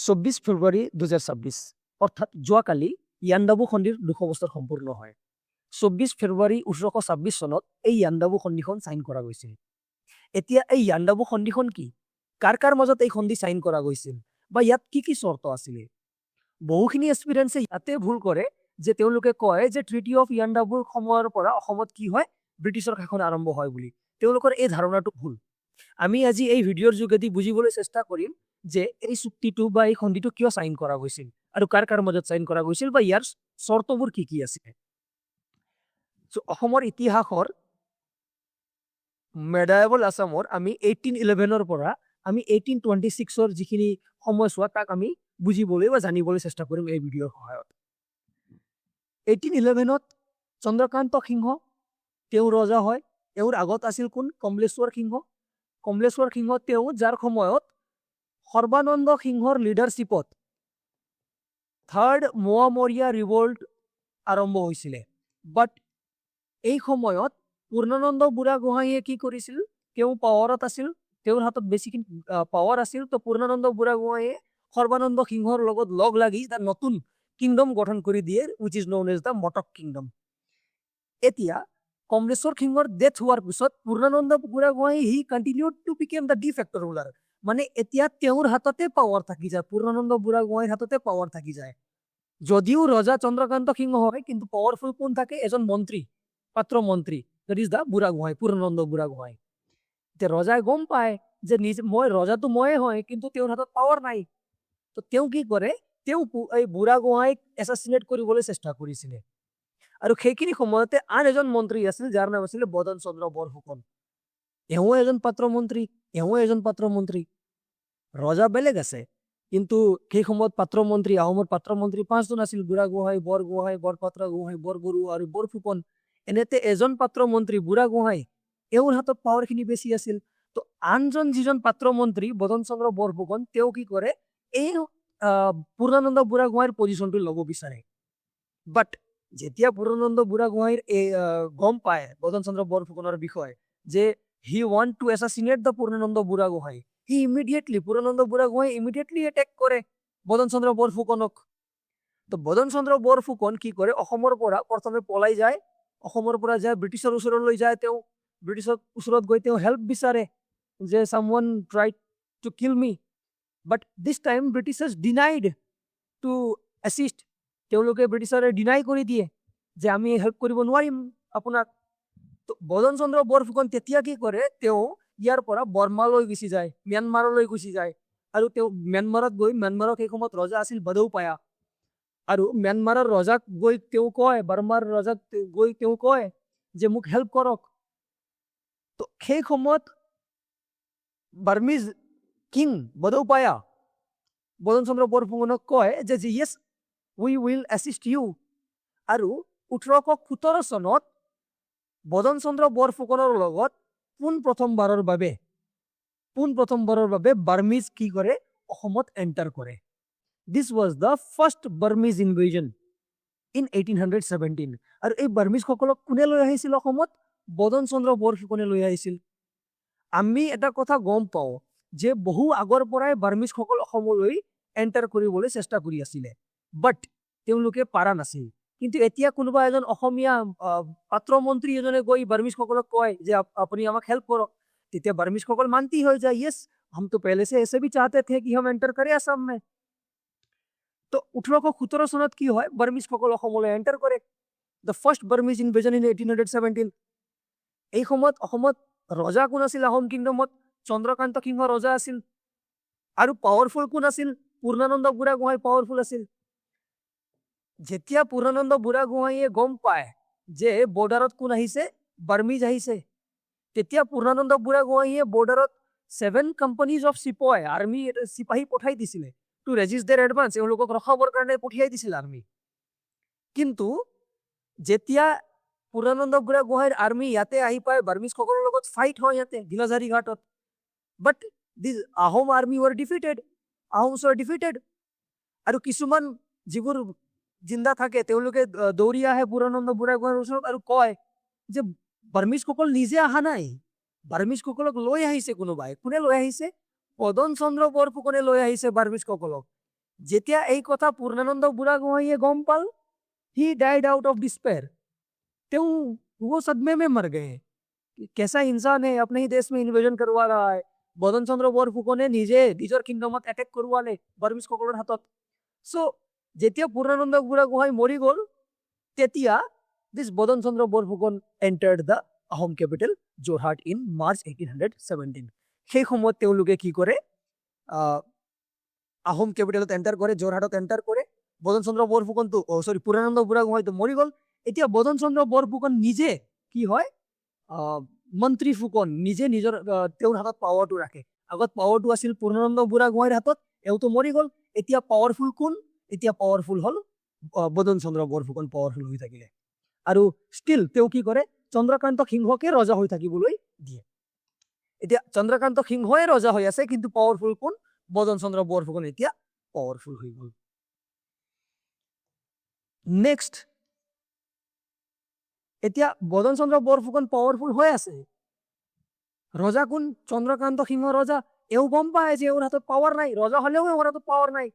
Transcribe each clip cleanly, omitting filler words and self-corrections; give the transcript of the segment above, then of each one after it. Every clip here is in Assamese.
24 ফেব্ৰুৱাৰী 2026 অৰ্থাৎ যোৱাকালি ইয়াণ্ডাবু সন্ধিৰ 200 বছৰ সম্পূৰ্ণ হয়। 24 ফেব্ৰুৱাৰী 1926 চনত এই ইয়াণ্ডাবু সন্ধিখন চাইন কৰা গৈছিল। এতিয়া এই ইয়াণ্ডাবু সন্ধিখন কি, কাৰ কাৰ মাজত এই সন্ধি চাইন কৰা গৈছিল বা ইয়াত কি কি চৰ্ত আছিলে? বহুখিনি এক্সপিৰিয়েন্সে ইয়াতে ভুল কৰে যে তেওঁলোকে কয় যে ট্ৰিটি অফ ইয়াণ্ডাবুৰ সময়ৰ পৰা অসমত কি হয়, ব্ৰিটিছৰ শাসন আৰম্ভ হয় বুলি। তেওঁলোকৰ এই ধাৰণাটো ভুল। আমি আজি এই ভিডিঅ'ৰ যোগেদি বুজিবলৈ চেষ্টা কৰিম যে এই চুক্তিটো বা এই সন্ধিটো কিয় চাইন কৰা গৈছিল আৰু কাৰ কাৰ মাজত চাইন কৰা গৈছিল বা ইয়াৰ চৰ্তবোৰ কি কি আছিল। অসমৰ ইতিহাসৰ মেডায়েবল আছামৰ আমি 1811ৰ পৰা আমি 1826ৰ যিখিনি সময়ছোৱা তাক আমি বুজিবলৈ বা জানিবলৈ চেষ্টা কৰিম এই ভিডিঅ'ৰ সহায়ত। 1811ত চন্দ্ৰকান্ত সিংহ তেওঁ ৰজা হয়। তেওঁৰ আগত আছিল কোন? কমলেশ্বৰ সিংহ। কমলেশ্বৰ সিংহ তেওঁ যাৰ সময়ত সৰ্বানন্দ সিংহৰ লিডাৰশ্বিপত থাৰ্ড মোৱামৰীয়া ৰিভল্ট আৰম্ভ হৈছিলে। বাট এই সময়ত পূৰ্ণানন্দ বুঢ়াগোহাঁইয়ে কি কৰিছিল, তেওঁ পাৱাৰত আছিল, তেওঁৰ হাতত বেছিখিনি পাৱাৰ আছিল। তো পূৰ্ণানন্দ বুঢ়াগোহাঁইয়ে সৰ্বানন্দ সিংহৰ লগত লগ লাগি এটা নতুন কিংডম গঠন কৰি দিয়ে, which is known as the Motok kingdom. এতিয়া কমলেশ্বৰ সিংহৰ ডেথ হোৱাৰ পিছত Purnananda Burhagohain he continued to become the de facto ruler. মানে এতিয়া তেওঁৰ হাততে পাৱাৰ থাকি যায়, পূৰ্ণানন্দ বুঢ়াগোহাঁইৰ হাততে পাৱাৰ থাকি যায়। যদিও ৰজা চন্দ্ৰকান্ত সিংহ হয়, কিন্তু পাৱাৰফুল কোন থাকে? এজন মন্ত্ৰী, পাত্ৰ মন্ত্ৰী, that is the Burhagohain, Purnananda Burhagohain. এতিয়া ৰজাই গম পায় যে ৰজাটো ময়ে হয়, কিন্তু তেওঁৰ হাতত পাৱাৰ নাই। তো তেওঁ কি কৰে, তেওঁ এই বুঢ়াগোহাঁইক এছাচিনেট কৰিবলৈ চেষ্টা কৰিছিলে। আৰু সেইখিনি সময়তে আন এজন মন্ত্ৰী আছিল যাৰ নাম আছিলে বদন চন্দ্ৰ বৰফুকন। এওঁ এজন পাত্ৰ মন্ত্ৰী। ৰজা বেলেগ আছে, কিন্তু সেই সময়ত পাত্ৰ মন্ত্ৰী, আহোমৰ পাত্ৰ মন্ত্ৰী 5জন আছিল: বুঢ়াগোহাঁই, বৰগোহাঁই, বৰপাত্ৰ গোহাঁই, বৰবৰুৱা আৰু বৰফুকন। এনেতে এজন পাত্ৰ মন্ত্ৰী বুঢ়াগোহাঁই, এওঁৰ হাতত পাৱাৰ খিনি বেছি আছিল। তো আনজন যিজন পাত্ৰ মন্ত্ৰী বদন চন্দ্ৰ বৰফুকন, তেওঁ কি কৰে, এই পূৰ্ণানন্দ বুঢ়াগোহাঁইৰ পজিশ্যনটো ল'ব বিচাৰে। বাট যেতিয়া পূৰ্ণানন্দ বুঢ়াগোহাঁইৰ গম পায় বদন চন্দ্ৰ বৰফুকনৰ বিষয়ে যে he want to assassinate the Purnananda Burhagohain, Purnananda Burhagohain immediately attack কৰে বদন চন্দ্ৰ বৰফুকনক। তো বদন চন্দ্ৰ বৰফুকন কি কৰে, অসমৰ পৰা প্ৰথমে পলাই যায়, অসমৰ পৰা যায় ব্ৰিটিছৰ ওচৰলৈ যায়। তেওঁ ব্ৰিটিছৰ ওচৰত গৈ তেওঁ হেল্প বিচাৰে যে someone tried to kill me, but this time Britishers denied to assist. তেওঁলোকে ব্ৰিটিছৰে ডিনাই কৰি দিয়ে যে আমি হেল্প কৰিব নোৱাৰিম আপোনাক। তো বদন চন্দ্ৰ বৰফুকন তেতিয়া কি কৰে, তেওঁ ইয়াৰ পৰা বৰ্মালৈ গুচি যায়, ম্যানমাৰলৈ গুচি যায়। আৰু তেওঁ ম্যানমাৰত গৈ, ম্যানমাৰৰ সেই সময়ত ৰজা আছিল বদৌপায়া, আৰু ম্যানমাৰৰ ৰজাক গৈ তেওঁ কয়, বাৰ্মাৰ ৰজাক গৈ তেওঁ কয় যে মোক হেল্প কৰক। তো সেই সময়ত বাৰ্মিজ কিং বদৌপায়া বদন চন্দ্ৰ বৰফুকনক কয় যে yes we will assist you. আৰু 1817 চনত বদন চন্দ্ৰ বৰফুকনৰ লগত পোন প্ৰথমবাৰৰ বাবে বাৰ্মিজ কি কৰে, অসমত এণ্টাৰ কৰে। দিছ was the first Burmese invasion in 1817। আৰু এই বাৰ্মিজসকলক কোনে লৈ আহিছিল অসমত? বদন চন্দ্ৰ বৰফুকনে লৈ আহিছিল। আমি এটা কথা গম পাওঁ যে বহু আগৰ পৰাই বাৰ্মিজসকল অসমলৈ এণ্টাৰ কৰিবলৈ চেষ্টা কৰি আছিলে, বাট তেওঁলোকে পাৰা নাছিল। কিন্তু এতিয়া কোনোবা এজন অসমীয়া পাত্ৰ মন্ত্ৰী এজনে গৈ বাৰ্মিজসকলক কয় যে আপুনি আমাক হেল্প কৰক, তেতিয়া বাৰ্মিজসকল মান্তি হৈ যায়, ইয়েছ हम तो पहले से ऐसे भी चाहते थे कि हम एंटर करें असम में। तो 1817 চনত কি হয়, বাৰ্মিজসকল অসমলৈ এণ্টাৰ কৰে, the first Burmese invasion in 1817। এই সময়ত অসমত ৰজা কোন আছিল? আহোম কিংডমত চন্দ্ৰকান্ত সিংহ ৰজা আছিল। আৰু পাৱাৰফুল কোন আছিল? পূৰ্ণানন্দ বুঢ়াগোহাঁই পাৱাৰফুল আছিল। যেতিয়া পূৰ্ণানন্দ বুঢ়াগোহাঁইয়ে গম পায় যে বৰ্ডাৰত কোন আহিছে, বাৰ্মিজ আহিছে, তেতিয়া পূৰ্ণানন্দ বুঢ়াগোহাঁইয়ে বৰ্ডাৰত 7 কোম্পানীজ অফ চিপাহী আৰ্মি চিপাহী পঠাই দিছিলে টু ৰেজিষ্ট দেয়াৰ এডভান্স। এওঁলোকক ৰখাবৰ কাৰণে পঠিয়াই দিছিল আৰ্মি। কিন্তু যেতিয়া পূৰ্ণানন্দ বুঢ়াগোহাঁইৰ আৰ্মি ইয়াতে আহি পায়, বাৰ্মিজসকলৰ লগত ফাইট হয় ইয়াতে গিলাজাৰি ঘাটত। বাট দিছ Ahom army war defeated, Ahoms war defeated. আৰু কিছুমান যিবোৰ জিন্দা থাকে তেওঁলোকে দৌৰি আহে পূৰ্ণানন্দ বুঢ়াগোহাঁইৰ ওচৰত আৰু কয় যে বাৰ্মিজসকল নিজে অহা নাই, বাৰ্মিজসকলক লৈ আহিছে কোনোবাই। কোনে লৈ আহিছে? বদন চন্দ্ৰ বৰফুকনে লৈ আহিছে বাৰ্মিজসকলক। যেতিয়া এই কথা পূৰ্ণানন্দ বুঢ়াগোহাঁইয়ে গম পাল, he died out of despair. তেওঁ वो सदमे में मर गए कि कैसा इंसान है, अपने ही देश में इन्वेजन करवा रहा है। বদন চন্দ্ৰ বৰফুকনে নিজে নিজৰ কিংডমত এটেক কৰোৱালে বাৰ্মিজসকলৰ হাতত। সো যেতিয়া পূৰ্ণানন্দ বুঢ়াগোহাঁই মৰি গ'ল, তেতিয়া this Badan Chandra Borphukan entered the Ahom capital Jorhat in March 1817. সেই সময়ত তেওঁলোকে কি কৰে, আহোম ক্যাপিটালত এন্টাৰ কৰে, যোৰহাটত এন্টাৰ কৰে। বদন চন্দ্ৰ বৰফুকনটো পূৰ্ণানন্দ বুঢ়াগোহাঁইটো মৰি গ'ল। এতিয়া বদন চন্দ্ৰ বৰফুকন নিজে কি হয়, মন্ত্ৰী ফুকন নিজে নিজৰ তেওঁৰ হাতত পাৱাৰটো ৰাখে। আগত পাৱাৰটো আছিল পূৰ্ণানন্দ বুঢ়াগোহাঁইৰ হাতত, এওঁটো মৰি গ'ল। এতিয়া পাৱাৰফুল কোন? এতিয়া পাৱাৰফুল হ'ল বদন চন্দ্ৰ বৰফুকন পাৱাৰফুল হৈ থাকিলে। আৰু ষ্টিল তেওঁ কি কৰে, চন্দ্ৰকান্ত সিংহকে ৰজা হৈ থাকিবলৈ দিয়ে। এতিয়া চন্দ্ৰকান্ত সিংহই ৰজা হৈ আছে, কিন্তু পাৱাৰফুল কোন? বদন চন্দ্ৰ বৰফুকন এতিয়া পাৱাৰফুল হৈ গ'ল। নেক্সট, এতিয়া বদন চন্দ্ৰ বৰফুকন পাৱাৰফুল হৈ আছে, ৰজা কোন? চন্দ্ৰকান্ত সিংহ ৰজা। এও গম পায় যে এওঁৰ হাতত পাৱাৰ নাই, ৰজা হলেও এওঁৰ হাতত পাৱাৰ নাই।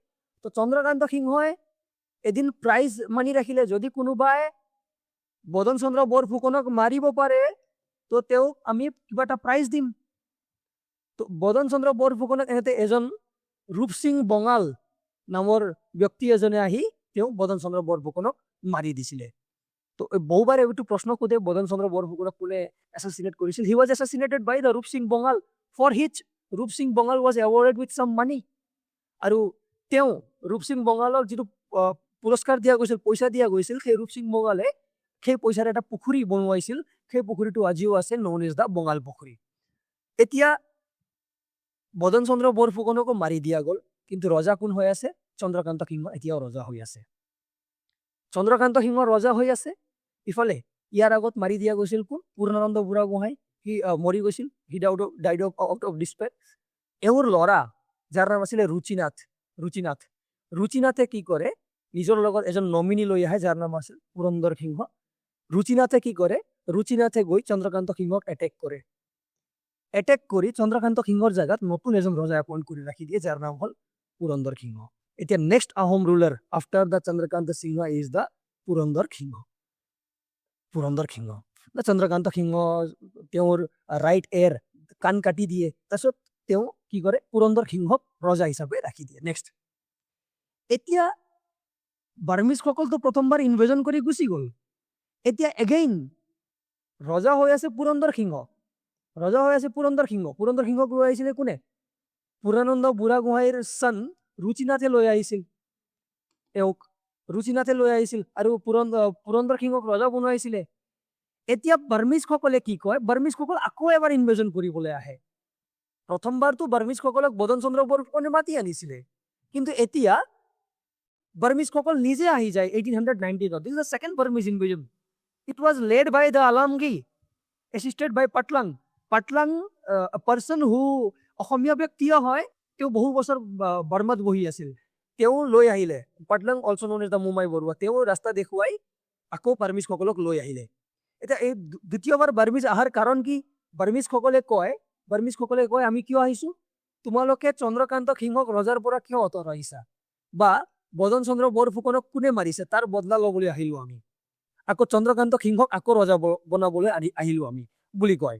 তো চন্দ্ৰকান্ত সিংহই এদিন প্ৰাইজ মানি ৰাখিলে, যদি কোনোবাই বদন চন্দ্ৰ বৰফুকনক মাৰিব পাৰে তো তেওঁক আমি কিবা এটা প্ৰাইজ দিম। তো বদন চন্দ্ৰ বৰফুকনক এনেতে এজন ৰূপসিং বঙাল নামৰ ব্যক্তি এজনে আহি তেওঁ বদন চন্দ্ৰ বৰফুকনক মাৰি দিছিলে। তো বহুবাৰ এইটো প্ৰশ্ন সোধে, বদন চন্দ্ৰ বৰফুকনক কোনে এছাচিনেট কৰিছিল? He was assassinated by the Rupsingh Bangal, for his Rupsingh Bangal was awarded with some money. আৰু তেওঁ ৰূপসিং বঙালক যিটো পুৰস্কাৰ দিয়া গৈছিল, পইচা দিয়া গৈছিল, সেই ৰূপসিং বঙালে সেই পইচাৰ এটা পুখুৰী বনোৱাইছিল। সেই পুখুৰীটো আজিও আছে, নন ইজ দা বঙাল পুখুৰী। এতিয়া বদন চন্দ্ৰ বৰফুকনকো মাৰি দিয়া গ'ল, কিন্তু ৰজা কোন হৈ আছে? চন্দ্ৰকান্ত সিংহ এতিয়াও ৰজা হৈ আছে। চন্দ্ৰকান্ত সিংহ ৰজা হৈ আছে। ইফালে ইয়াৰ আগত মাৰি দিয়া গৈছিল কোন? পূৰ্ণানন্দ বুঢ়াগোহাঁই, সি মৰি গৈছিল। He died out of despair. এওঁৰ ল'ৰা যাৰ নাম আছিলে ৰুচিনাথে কি কৰে, নিজৰ লগত এজন নমিনী লৈ আহে যাৰ নাম আছিল পুৰন্দৰ সিংহ। ৰুচিনাথে কি কৰে, ৰুচিনাথে গৈ চন্দ্ৰকান্ত সিংহক এটেক কৰে। এটেক কৰি চন্দ্ৰকান্ত সিংহৰ জাগাত নতুন এজন ৰজা এপইণ্ট কৰি ৰাখি দিয়ে, যাৰ নাম হ'ল পুৰন্দৰ সিংহ। এতিয়া next Ahom ruler after the Chandrakanta Singha is the Purandar Singha. Chandrakanta Singha তেওঁৰ ৰাইট এয়াৰ কাণ কাটি দিয়ে। তাৰপিছত তেওঁ কি কৰে, পুৰন্দৰ সিংহক ৰজা হিচাপে ৰাখি দিয়ে। নেক্সট, এতিয়া বাৰ্মিজসকলতো প্ৰথমবাৰ ইনভেজন কৰি গুচি গ'ল। এতিয়া এগেইন ৰজা হৈ আছে পুৰন্দৰ সিংহ। পুৰন্দৰ সিংহক লৈ আহিছিলে কোনে? পূৰ্ণানন্দ বুঢ়াগোহাঁইৰ সন ৰুচিনাথে লৈ আহিছিল। এওঁক ৰুচিনাথে লৈ আহিছিল আৰু পুৰন্দৰ সিংহক ৰজা বনোৱাইছিলে। এতিয়া বাৰ্মিজসকলে কি কয়, বাৰ্মিজসকল আকৌ এবাৰ ইনভেজন কৰিবলৈ আহে। প্ৰথমবাৰতো বাৰ্মিজসকলক বদন চন্দ্ৰ বৰফুকনে মাতি আনিছিলে, কিন্তু এতিয়া বাৰ্মিজসকল নিজে আহি যায় 1819। This is the second Burmese invasion. It was led by the Alamgi, assisted by Patlang, a person who অসমীয়া ব্যক্তিও হয়, তেওঁ বহু বছৰ বাৰ্মাত বহি আছিল। তেওঁ লৈ আহিলে, Patlang also' known as the Mumai Baruah, তেওঁ ৰাস্তা দেখুৱাই আকৌ বাৰ্মিজসকলক লৈ আহিলে। এতিয়া এই দ্বিতীয়বাৰ বাৰ্মিজ অহাৰ কাৰণ কি? বাৰ্মিজসকলে কয় আমি কিয় আহিছো? তোমালোকে চন্দ্ৰকান্ত সিংহক ৰজাৰ পৰা কিয় আঁতৰাইছা, বা বদন চন্দ্ৰ বৰফুকনক কোনে মাৰিছে তাৰ বদলা ল'বলৈ আহিলো আমি, আকৌ চন্দ্ৰকান্ত সিংহক আকৌ ৰজা বনাবলৈ আহিলো আমি বুলি কয়।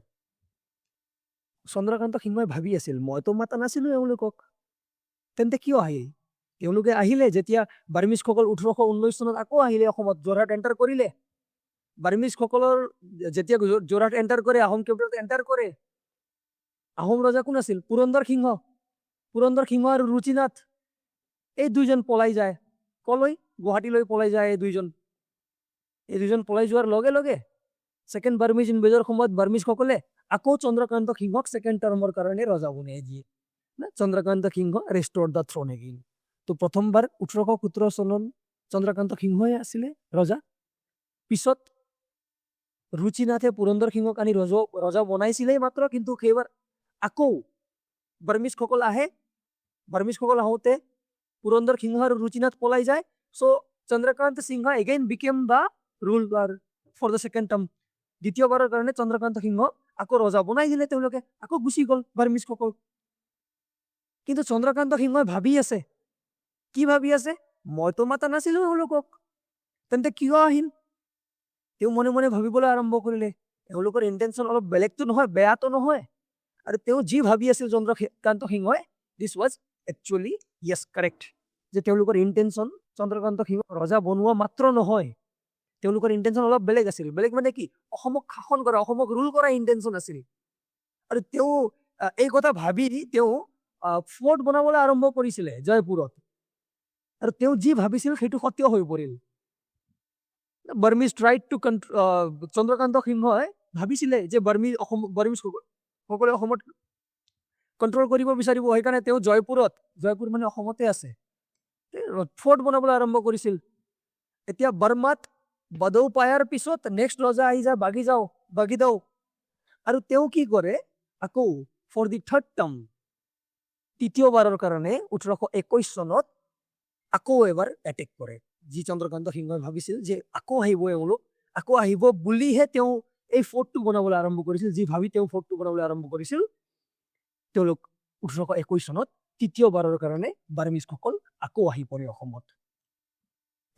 চন্দ্ৰকান্ত সিংহই ভাবি আছিল, মইতো মাতা নাছিলো এওঁলোকক, তেন্তে কিয় আহিল? তেওঁলোকে আহিলে যেতিয়া বাৰ্মিজসকল 1819 চনত আকৌ আহিলে অসমত, যোৰহাট এণ্টাৰ কৰিলে। বাৰ্মিজসকলৰ যেতিয়া যোৰহাট এণ্টাৰ কৰে, আহোম কেপিটেলত এণ্টাৰ কৰে, আহোম ৰজা কোন আছিল? পুৰন্দৰ সিংহ আৰু ৰুচিনাথ, এই দুইজন পলাই যায়। কলৈ? গুৱাহাটীলৈ পলাই যায়। এই দুইজন পলাই যোৱাৰ লগে লগে ছেকেণ্ড বাৰ্মিজ ইনভেজৰ সময়ত বাৰ্মিজসকলে আকৌ চন্দ্ৰকান্ত সিংহক ছেকেণ্ড টাৰ্মৰ কাৰণে ৰজা বনাই দিয়ে। চন্দ্ৰকান্ত সিংহ ৰেষ্ট'ৰ দ্য থ্ৰন এগেইন। তো প্ৰথমবাৰ 1817 চনত চন্দ্ৰকান্ত সিংহই আছিলে ৰজা। পিছত ৰুচিনাথে পুৰন্দৰ সিংহক আনি ৰজা বনাইছিলেই মাত্ৰ, কিন্তু সেইবাৰ আকৌ বাৰ্মিজসকল আহে। বাৰ্মিজসকল আহোঁতে পুৰন্দৰ সিংহ আৰু ৰুচিনাথ পলাই যায়। So' Chandrakanta Singha again became the ruler for the second term. দ্বিতীয়বাৰৰ কাৰণে চন্দ্ৰকান্ত সিংহ আকৌ ৰজা বনাই দিলে তেওঁলোকে, আকৌ গুচি গ'ল বাৰ্মিজসকল। কিন্তু চন্দ্ৰকান্ত সিংহই ভাবি আছে কি ভাবি আছে মইতো মাতা নাছিলো এওঁলোকক তেন্তে কিয় আহিল তেওঁ মনে মনে ভাবিবলৈ আৰম্ভ কৰিলে এওঁলোকৰ ইণ্টেনশ্যন অলপ বেলেগতো নহয় বেয়াটো নহয় আৰু তেওঁ যি ভাবি আছিল চন্দ্ৰকান্ত সিংহই দিছ ৱাজ একচুৱেলি য়েছ কাৰেক্ট যে তেওঁলোকৰ ইণ্টেনশ্যন চন্দ্ৰকান্ত সিংহ ৰজা বনোৱা মাত্ৰ নহয় তেওঁলোকৰ ইণ্টেনশ্যন অলপ বেলেগ আছিল বেলেগ মানে কি অসমক শাসন কৰা অসমক ৰুল কৰা ইণ্টেনশ্যন আছিল আৰু তেওঁ এই কথা ভাবি তেওঁ ফৰ্ট বনাবলৈ আৰম্ভ কৰিছিলে জয়পুৰত আৰু তেওঁ যি ভাবিছিল সেইটো সত্য হৈ পৰিল বাৰ্মিজ ট্ৰাইড টু চন্দ্ৰকান্ত সিংহই ভাবিছিলে যে বাৰ্মিজ সকলে অসমত কণ্ট্ৰল কৰিব বিচাৰিব সেইকাৰণে তেওঁ জয়পুৰ মানে অসমতে আছে ফৰ্ট বনাবলৈ আৰম্ভ কৰিছিল এতিয়া বাৰ্মাত বাদৌ পায়াৰ পিছত নেক্সট ৰজা আহি যায় বাগিদাও আৰু তেওঁ কি কৰে আকৌ ফৰ দি থাৰ্ড টাৰ্ম তৃতীয়বাৰৰ কাৰণে 1821 চনত আকৌ এবাৰ এটেক কৰে যি চন্দ্ৰকান্ত সিংহই ভাবিছিল যে আকৌ আহিব এওঁলোক আকৌ আহিব বুলিহে তেওঁ এই ফৰ্টটো বনাবলৈ আৰম্ভ কৰিছিল যি ভাবি তেওঁ ফৰ্টটো বনাবলৈ আৰম্ভ কৰিছিল তেওঁলোক 1821 চনত তৃতীয়বাৰৰ কাৰণে বাৰ্মিজসকল আকৌ আহি পৰে অসমত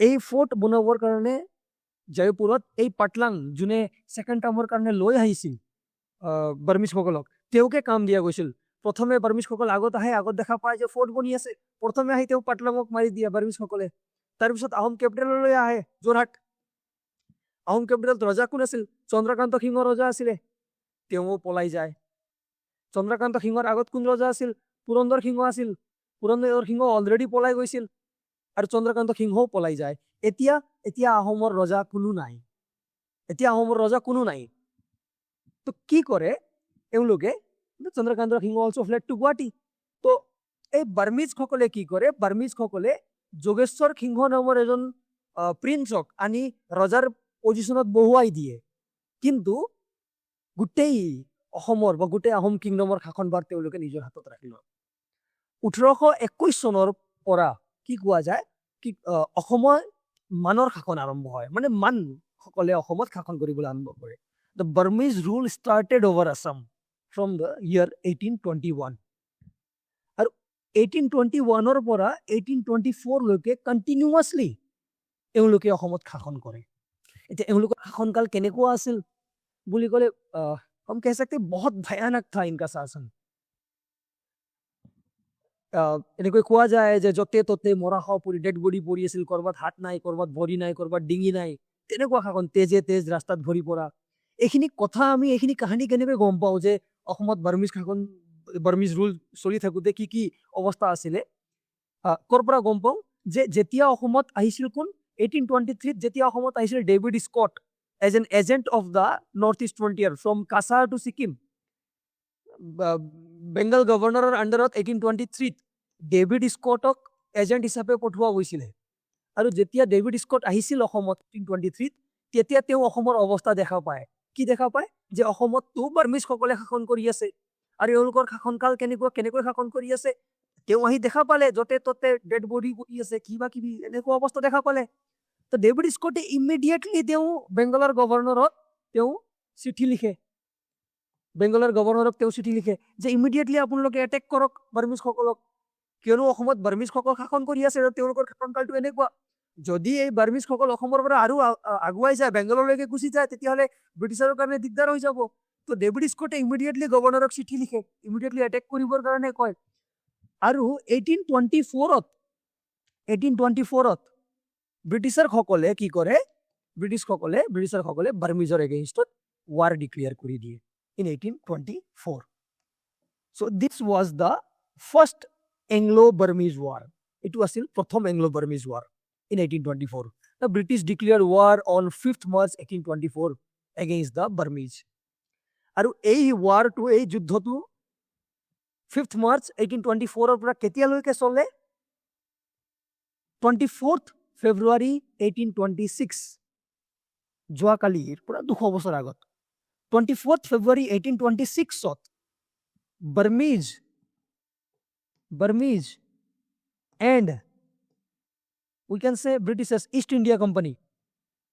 এই ফৰ্ট বনাবৰ কাৰণে জয়পুৰত এই পাটলাং যোনে ছেকেণ্ড টাৰ্মৰ কাৰণে লৈ আহিছিল বাৰ্মিজসকলক তেওঁকে কাম দিয়া গৈছিল প্ৰথমে বাৰ্মিজসকল আগত আহে আগত দেখা পায় যে ফৰ্ট বনি আছে প্ৰথমে আহি তেওঁ পাটলাঙক মাৰি দিয়ে বাৰ্মিজসকলে তাৰপিছত আহোম কেপিটেললৈ আহে যোৰহাট আহোম কেপিটেলত ৰজা কোন আছিল চন্দ্ৰকান্ত সিংহ ৰজা আছিলে তেওঁ পলাই যায় চন্দ্ৰকান্ত সিংহৰ আগত কোন ৰজা আছিল পুৰন্দৰ সিংহ আছিল পুৰন্দৰ সিংহ অলৰেডি পলাই গৈছিল আৰু চন্দ্ৰকান্ত সিংহও পলাই যায় এতিয়া আহোমৰ ৰজা কোনো নাই তো কি কৰে এওঁলোকে চন্দ্ৰকান্ত সিংহ অলসো ফ্লেড টু গুৱাহাটী তো এই বাৰ্মিজসকলে কি কৰে বাৰ্মিজসকলে যোগেশ্বৰ সিংহ নামৰ এজন প্ৰিন্সক আনি ৰজাৰ পজিশ্যনত বহুৱাই দিয়ে কিন্তু গোটেই অসমৰ বা গোটেই আহোম কিংডমৰ শাসনভাৰ তেওঁলোকে নিজৰ হাতত ৰাখিল 1821 চনৰ পৰা কি কোৱা যায় কি অসমৰ মানৰ শাসন আৰম্ভ হয় মানে মান সকলে অসমত শাসন কৰিবলৈ আৰম্ভ কৰে The Burmese rule started over Assam from the year 1821 আৰু 1821 পৰা 1824 লৈকে কণ্টিনিউৱাছলি এওঁলোকে অসমত শাসন কৰে এতিয়া এওঁলোকৰ শাসনকাল কেনেকুৱা আছিল বুলি ক'লে हम कह सकते बहुत भयानक था इनका शासन এনেকৈ কোৱা যায় যে য'তে ত'তে মৰাশ পৰি ডেড বডি পৰি আছিল কৰবাত হাত নাই কৰবাত ভৰি নাই কৰবাত ডিঙি নাই তেনেকুৱা শাসন তেজ ৰাস্তাত ভৰি পৰা এইখিনি কথা আমি এইখিনি কাহিনী কেনেকৈ গম পাওঁ যে অসমত বাৰ্মিজ ৰুল চলি থাকোঁতে কি অৱস্থা আছিলে ক'ৰ পৰা গম পাওঁ যে যেতিয়া অসমত আহিছিল কোন 1823 যেতিয়া অসমত আহিছিল David Scott as an agent of the northeast frontier from Kasar to Sikkim Bengal governor under 1823 David স্কটক এজেণ্ট হিচাপে পঠোৱা হৈছিলে আৰু যেতিয়া ডেভিড স্কট আহিছিল অসমত 1823 তেতিয়া তেওঁ অসমৰ অৱস্থা দেখা পায় কি দেখা পায় যে অসমততো বাৰ্মিজসকলে শাসন কৰি আছে আৰু এওঁলোকৰ শাসনকাল কেনেকৈ শাসন কৰি আছে তেওঁ আহি দেখা পালে য'তে ত'তে ডেড বডি পৰি আছে কিবা কিবি এনেকুৱা অৱস্থা দেখা পালে তো ডেভিড স্কটে ইমিডিয়েটলি তেওঁ বেংগলৰ গভৰ্ণৰক তেওঁ চিঠি লিখে যে ইমিডিয়েটলি আপোনালোকে এটেক কৰক বাৰ্মিজসকলক কিয়নো অসমত বাৰ্মিজসকল শাসন কৰি আছে আৰু তেওঁলোকৰ শাসনকালটো এনেকুৱা যদি এই বাৰ্মিজসকল অসমৰ পৰা আৰু আগুৱাই যায় বেংগলৰলৈকে গুচি যায় তেতিয়াহ'লে ব্ৰিটিছৰ কাৰণে দিগদাৰ হৈ যাব তো ডেভিড স্কটে ইমিডিয়েটলি গভৰ্ণৰক চিঠি লিখে ইমিডিয়েটলি এটেক কৰিবৰ কাৰণে কয় আৰু 1824 ব্ৰিটিছাৰসকলে কি কৰে ব্ৰিটিছাৰসকলে বাৰ্মিজৰ এগেইনষ্টত ৱাৰ ডিক্লেয়াৰ কৰি দিয়ে in 1824 so this was the first Anglo-Burmese war it was still prothom Anglo-Burmese war in 1824 the British declared war on 5th March 1824 against the Burmese aru ei war to ei juddho tu 5th March 1824 or pura ketia loike chole 24th February 1826 joa kalir pura 200 বছৰ আগত 24th February 1826 to Burmese and we can say Britishers East India Company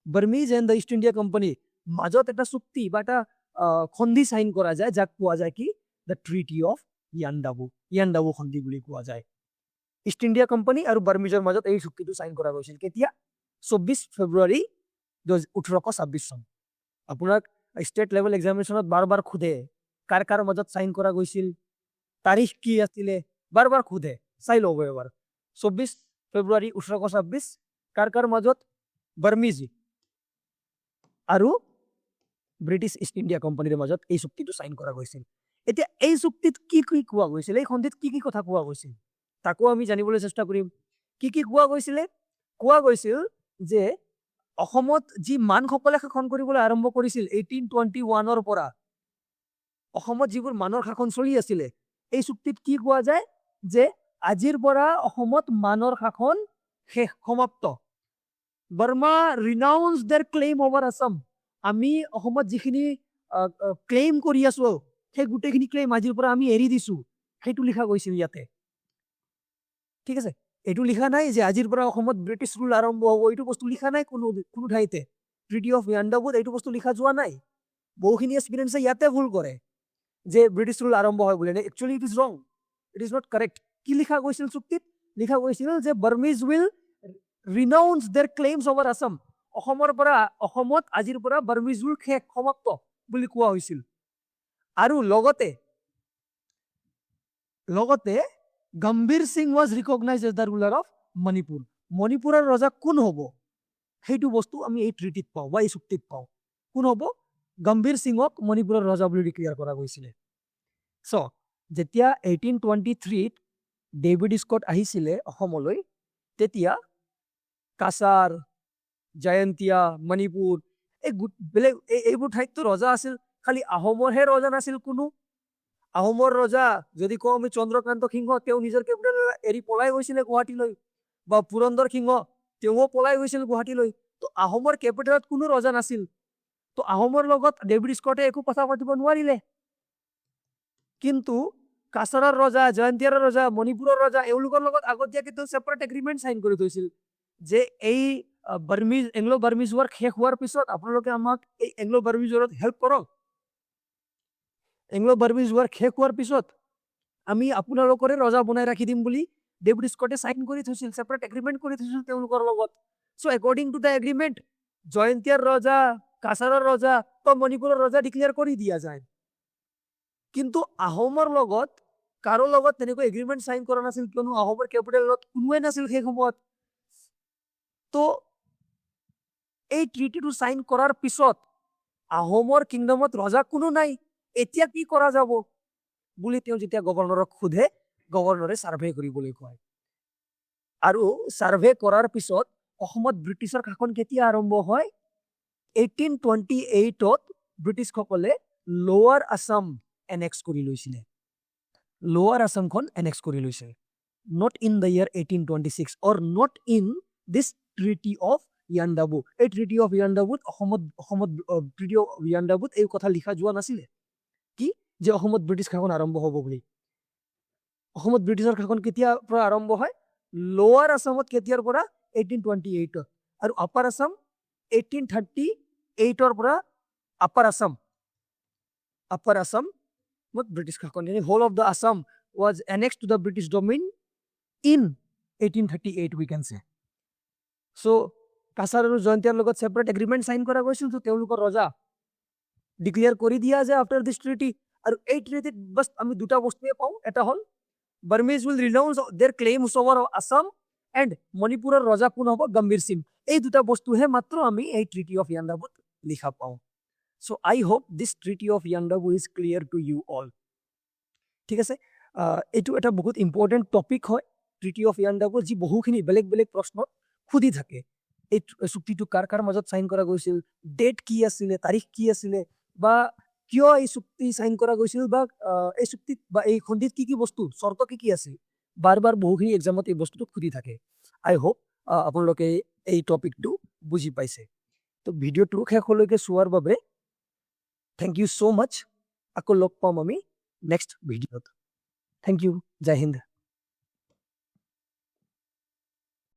Burmese and the East India Company মাজত এটা চুক্তি বা এটা সন্ধি সাইন কৰা যায় যাক কোৱা যায় কি the Treaty of Yandabu সন্ধি বুলি কোৱা যায় ইষ্ট ইণ্ডিয়া কোম্পানী আৰু বাৰ্মিজৰ মাজত এই চুক্তিটো সাইন কৰা গৈছিল কেতিয়া 24 ফেব্ৰুৱাৰী 1826 চন আপোনাক ষ্টেট লেভেল এক্সামিনেশ্যনত বাৰ খুদে কাৰ মাজত সাইন কৰা গৈছিল তাৰিখ কি আছিলে বাৰ খুদে চাই ল'ব এবাৰ 24 ফেব্ৰুৱাৰী 1826 কাৰ মাজত বাৰ্মিজ আৰু ব্ৰিটিছ ইষ্ট ইণ্ডিয়া কোম্পানীৰ মাজত এই চুক্তিটো সাইন কৰা গৈছিল এতিয়া এই চুক্তিত কি কি কোৱা গৈছিল এই সন্ধিত কি কি কথা কোৱা গৈছিল তাকো আমি জানিবলৈ চেষ্টা কৰিম কি কি কোৱা গৈছিল যে অসমত যি মানসকলে শাসন কৰিবলৈ আৰম্ভ কৰিছিল 1821 ৰ পৰা অসমত যিবোৰ মানৰ শাসন চলি আছিলে এই চুক্তিত কি কোৱা যায় যে আজিৰ পৰা অসমত মানৰ শাসন শেষ সমাপ্ত Burma renounce their claim over Assam আমি অসমত যিখিনি ক্লেইম কৰি আছো সেই গোটেইখিনি ক্লেইম আজিৰ পৰা আমি এৰি দিছো সেইটো লিখা গৈছিল ইয়াতে ঠিক আছে এইটো লিখা নাই যে আজিৰ পৰা অসমত ব্ৰিটিছ ৰুল আৰম্ভ হ'ব এইটো বস্তু লিখা নাই কোনো ঠাইতে ট্ৰিটি অফ ইয়াণ্ডাবুত এইটো বস্তু লিখা যোৱা নাই বহুখিনি এক্সপিৰিয়েন্সে ইয়াতে ভুল কৰে যে ব্ৰিটিছ ৰুল আৰম্ভ হয় বুলি actually it is wrong it is not correct কি লিখা গৈছিল চুক্তিত লিখা গৈছিল যে Burmese will renounce their claims over Assam অসমত আজিৰ পৰা বাৰ্মিজ ৰুল শেষ সমাপ্ত বুলি কোৱা হৈছিল আৰু লগতে গম্ভীৰ Singh was recognized as the ruler of Manipur মণিপুৰৰ ৰজা কোন হ'ব সেইটো বস্তু আমি এই ট্ৰিটিত পাওঁ বা এই চুক্তিত পাওঁ কোন হ'ব গম্ভীৰ সিঙক মণিপুৰৰ ৰজা বুলি ডিক্লেয়াৰ কৰা গৈছিলে চ যেতিয়া 1823 ডেভিড স্কট আহিছিলে অসমলৈ তেতিয়া কাছাৰ জয়ন্তীয়া মণিপুৰ এই বেলেগ এইবোৰ ঠাইততো ৰজা আছিল খালি আহোমৰহে ৰজা নাছিল কোনো আহোমৰ ৰজা যদি কওঁ আমি চন্দ্ৰকান্ত সিংহ তেওঁ নিজৰ কেপিটেল এৰি পলাই গৈছিলে গুৱাহাটীলৈ বা পুৰন্দৰ সিংহ তেওঁ পলাই গৈছিল গুৱাহাটীলৈ তো আহোমৰ কেপিটেলত কোনো ৰজা নাছিল তো আহোমৰ লগত ডেভিড স্কটে একো কথা পাতিব নোৱাৰিলে কিন্তু কাছাৰৰ ৰজা জয়ন্তীয়াৰ ৰজা মণিপুৰৰ ৰজা এওঁলোকৰ লগত আগতীয়াকৈ সেপাৰেট এগ্ৰিমেণ্ট সাইন কৰি থৈছিল যে এই এংলো বাৰ্মিজ ৱাৰ শেষ হোৱাৰ পিছত আপোনালোকে আমাক এই এংলো বাৰ্মিজ ৱাৰত হেল্প কৰক এংলো বাৰ্মিজ ৱাৰ শেষ হোৱাৰ পিছত আমি আপোনালোকৰে ৰজা বনাই ৰাখি দিম বুলি ডেভিড স্কটে সাইন কৰি থৈছিল সেপাৰেট এগ্ৰিমেণ্ট কৰি থৈছিল তেওঁলোকৰ লগত so according to the agreement জয়ন্তীয়াৰ ৰজা কাছাৰৰ ৰজা বা মণিপুৰৰ ৰজা ডিক্লেয়াৰ কৰি দিয়া যায় কিন্তু আহোমৰ লগত কাৰো লগত তেনেকৈ এগ্ৰিমেণ্ট সাইন কৰা নাছিল কিয়নো আহোমৰ কেপিটেলত কোনোৱে নাছিল সেই সময়ত তো এই ট্ৰিটিটো সাইন কৰাৰ পিছত আহোমৰ কিংডমত ৰজা কোনো নাই এতিয়া কি কৰা যাব বুলি তেওঁ যেতিয়া গভৰ্ণৰক সোধে গভৰ্ণৰে সাৰ্ভে কৰিবলৈ কয় আৰু সাৰ্ভে কৰাৰ পিছত অসমত ব্ৰিটিছৰ শাসন কেতিয়া আৰম্ভ হয় 1828 ব্ৰিটিছসকলে লোৱাৰ আসাম এনেক্স কৰি লৈছিলে লোৱাৰ আসামখন এনেক্স কৰি লৈছে not in the year 1826 or not in this treaty of Yandabo এই ট্ৰিটি অফ ইয়াণ্ডাবুত অসমত ট্ৰিটি অফ ইয়াণ্ডাবুত এই কথা লিখা যোৱা নাছিলে কি যে অসমত ব্ৰিটিছ শাসন আৰম্ভ হ'ব বুলি অসমত ব্ৰিটিছৰ শাসন কেতিয়াৰ পৰা আৰম্ভ হয় লোৱাৰ আসামত কেতিয়াৰ পৰা 1828 আৰু আপাৰ আসাম 1838 পৰা আপাৰ আসাম মত ব্ৰিটিছ শাসন yani whole of the Assam was annexed to the British domain in 1838 we can say so Cachar আৰু জয়ন্তীয়াৰ লগত সেপাৰেট এগ্ৰিমেণ্ট সাইন কৰা গৈছিল তো তেওঁলোকৰ ৰজা ডিক্লেয়াৰ কৰি দিয়া যায় আফটাৰ দিস ট্ৰিটি আৰু এই ট্ৰিটিত বস আমি দুটা বস্তুৱে পাওঁ এটা হ'ল Burmese will renounce their claims over Assam and মণিপুৰৰ ৰজা কোন হ'ব গম্ভীৰ সিং এই দুটা বস্তুহে মাত্ৰ আমি এই ট্ৰিটি অফ ইয়াণ্ডাবুত লিখা পাওঁ so I hope this treaty of Yandabo is clear to you all ঠিক আছে এইটো এটা বহুত ইম্পৰ্টেণ্ট টপিক হয় ট্ৰিটি অফ ইয়াণ্ডাবু যি বহুখিনি বেলেগ বেলেগ প্ৰশ্নত সুধি থাকে এই চুক্তিটো কাৰ মাজত সাইন কৰা গৈছিল ডেট কি আছিলে তাৰিখ কি আছিলে বা কিয় এই চুক্তি সাইন কৰা গৈছিল বা এই চুক্তিত বা এই সন্ধিত কি বস্তু চৰ্ত কি আছিল বাৰ বহুখিনি এক্সামত এই বস্তুটো সুধি থাকে আই হোপ আপোনালোকে এই টপিকটো বুজি পাইছে তো ভিডিঅ'টো শেষলৈকে চোৱাৰ বাবে থেংক ইউ সো মাচ আকৌ লগ পাম আমি নেক্সট ভিডিঅ'ত থেংক ইউ জয় হিন্দ